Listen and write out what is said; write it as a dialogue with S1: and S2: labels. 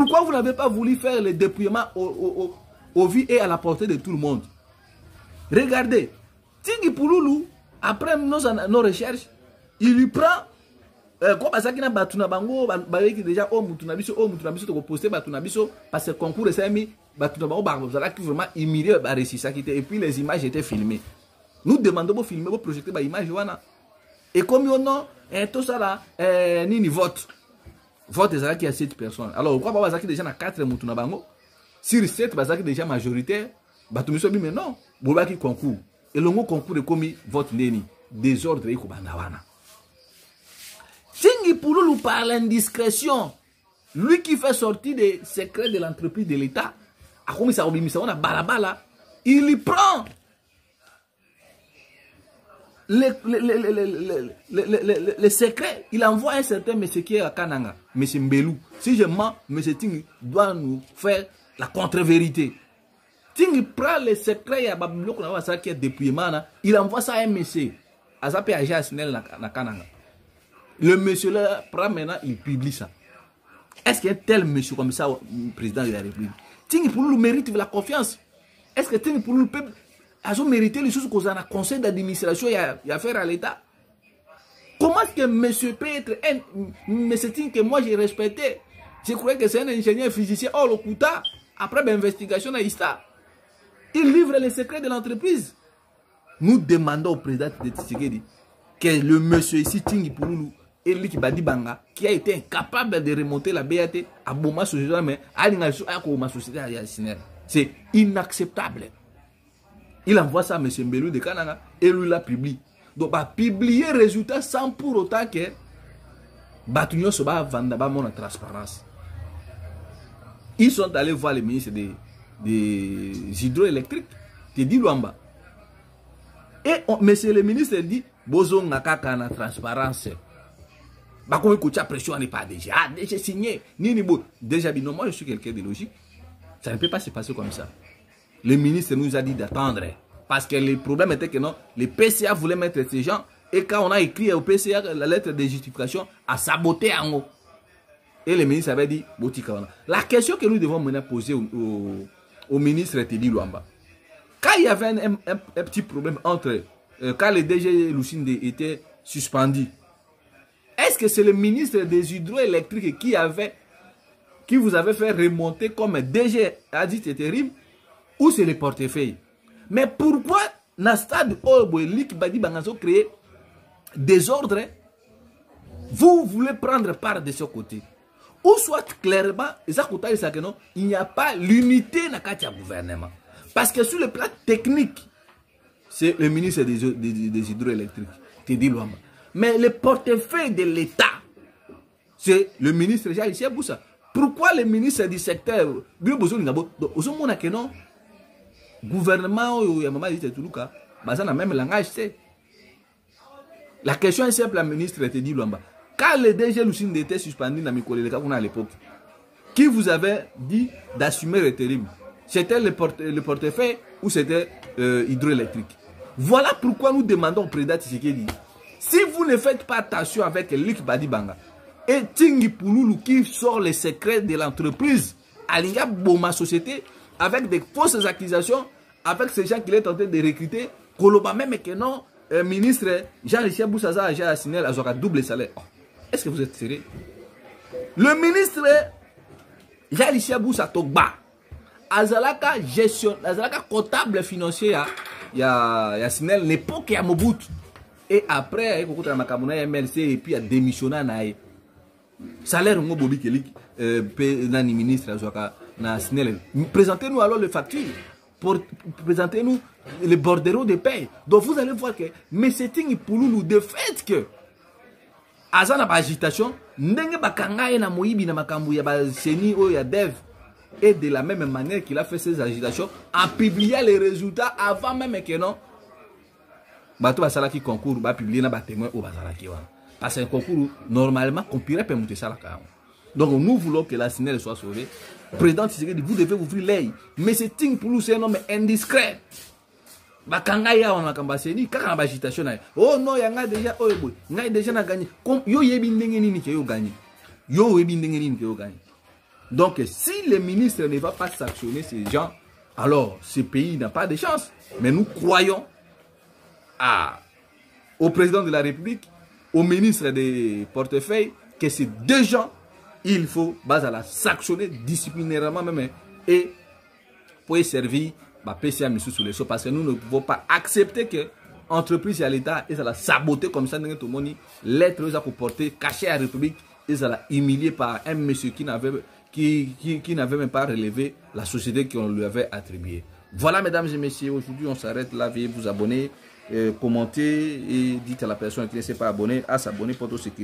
S1: Pourquoi vous n'avez pas voulu faire le dépouillement au vu et à la portée de tout le monde? Regardez, Tingui Pouloulou, après nos recherches, il lui prend comme ça qui n'a pas bango, déjà oh mutunabiso to poster batunabiso parce que concours de semi batunabango barbosa qui vraiment humilié ba récit ça qui était et puis les images étaient filmées. Nous demandons de filmer, de projeter ba image wana. Et comme on a tout ça là ni vote. Vote est qui a 7 personnes. Alors pourquoi pas ça qui déjà na 4 mutunabango? Sur 7 ça qui déjà majoritaire, batumiso bi mais non, boba qui concours. Et le mot concours de commis vote neni désordre iko bana wana. Tingui Pouloulou par l'indiscrétion, lui qui fait sortir des secrets de l'entreprise de l'État, il y prend les secrets, il envoie un certain monsieur qui est à Kananga, monsieur Mbelou. Si je mens, monsieur Tingui doit nous faire la contre-vérité. Tingui prend les secrets, qui est dépouillement, il envoie ça à un monsieur, à sa PAG à Kananga. Le monsieur là prend maintenant, il publie ça. Est-ce qu'il y a un tel monsieur comme ça, président de la République? Tingui Pouloulou mérite la confiance. Est-ce que Tingui Pouloulou peut mériter les choses qu'on a dans le conseil d'administration et à faire à l'État? Comment est-ce que monsieur peut être un monsieur Tingui que moi j'ai respecté? Je croyais que c'est un ingénieur physicien. Oh, le Kouta, après l'investigation à Ista, il livre les secrets de l'entreprise. Nous demandons au président de Tshisekedi que le monsieur ici, Tingui Pouloulou, Eli Badi Banga, qui a été incapable de remonter la BAT à Boma Société, mais à la société. C'est inacceptable. Il envoie ça à M. Mbelou de Kananga et lui l'a publié. Donc, il a publié le résultat sans pour autant que Batunyo Soba Vandaba mon transparence. Ils sont allés voir le ministre des hydroélectriques, Teddy Luamba. Et monsieur le ministre dit, Bozo Nakaka na transparence. Bah, comme écoute, la pression n'est pas déjà. Ah, déjà signé. Déjà, moi, je suis quelqu'un de logique. Ça ne peut pas se passer comme ça. Le ministre nous a dit d'attendre. Parce que le problème était que non, les PCA voulaient mettre ces gens. Et quand on a écrit au PCA la lettre de justification, à saboter en haut. Et le ministre avait dit, la question que nous devons maintenant poser au ministre Teddy Luamba. Quand il y avait un petit problème entre, quand le DG Lucinde était suspendu, est-ce que c'est le ministre des hydroélectriques qui vous avait fait remonter comme DG a dit c'est terrible, ou c'est le portefeuille? Mais pourquoi dans le stade où Lik Badi Bangazo créé désordre, vous voulez prendre part de ce côté? Ou soit clairement, il n'y a pas l'unité dans le gouvernement. Parce que sur le plan technique, c'est le ministre des hydroélectriques, Teddy Luamba. Mais le portefeuille de l'État, c'est le ministre Jean-Michel Boussa. Pourquoi le ministre du secteur, le gouvernement, même langage, la question est simple, la ministre Teddy Luamba. Quand le DG Lucinde était suspendu dans à l'époque, qui vous avait dit d'assumer le terrible? C'était le portefeuille ou c'était hydroélectrique? Voilà pourquoi nous demandons au président Tshisekedi, si vous ne faites pas attention avec Lik Badi Banga et Tingui Pouloulou qui sort les secrets de l'entreprise Alinga Boma Société avec des fausses accusations, avec ces gens qu'il est tenté de recruter, Koloba même que non, ministre Jean-Richard Boussaza a déjà signé à double salaire. Est-ce que vous êtes sérieux? Le ministre Jean-Richard Boussa Togba, Azalaka gestion, Azalaka comptable financier, il y a signé l'époque à Mobutu. Et après, il y a un MLC et puis il a démissionné. Salaire, le ministre, présentez-nous alors les factures. Présentez-nous les bordereaux de paye. Donc vous allez voir que mais c'est une Pouloulou de fait que Azana ba agitation, ndenge bakanga na moyibi na makambu ya ba seni o ya dev. Et de la même manière qu'il a fait ses agitations, en publiant les résultats avant même que non. Bato basala qui concours ba publier na ba témoin au basala qui wa. Parce que concours normalement compiler peut monter ça la. Donc nous voulons que la Sénèle soit sauvée. Président Tshisekedi, vous devez ouvrir l'œil. Mais c'est ting pour nous, c'est un homme indiscret. Bakanga ya on a kambaseni kaka na agitation na. Oh non, yanga déjà oh boy. Ngai déjà na gagné. Comme yo yebi ndenge nini ke yo gagné. Yo yebi ndenge nini ke yo gagné. Donc, si le ministre ne va pas sanctionner ces gens, alors ce pays n'a pas de chance. Mais nous croyons au président de la République, au ministre des portefeuilles, que ces deux gens, il faut la sanctionner disciplinairement même et pour y servir PCA sous les choses parce que nous ne pouvons pas accepter que l'entreprise et l'État et ça la saboter comme ça tout le monde l'être pour porter caché à la République et ça l'a humilié par un monsieur qui n'avait même pas relevé la société qu'on lui avait attribuée. Voilà mesdames et messieurs, aujourd'hui on s'arrête là, veuillez vous abonner, commenter et dites à la personne qui ne s'est pas abonnée à s'abonner pour tout ce qui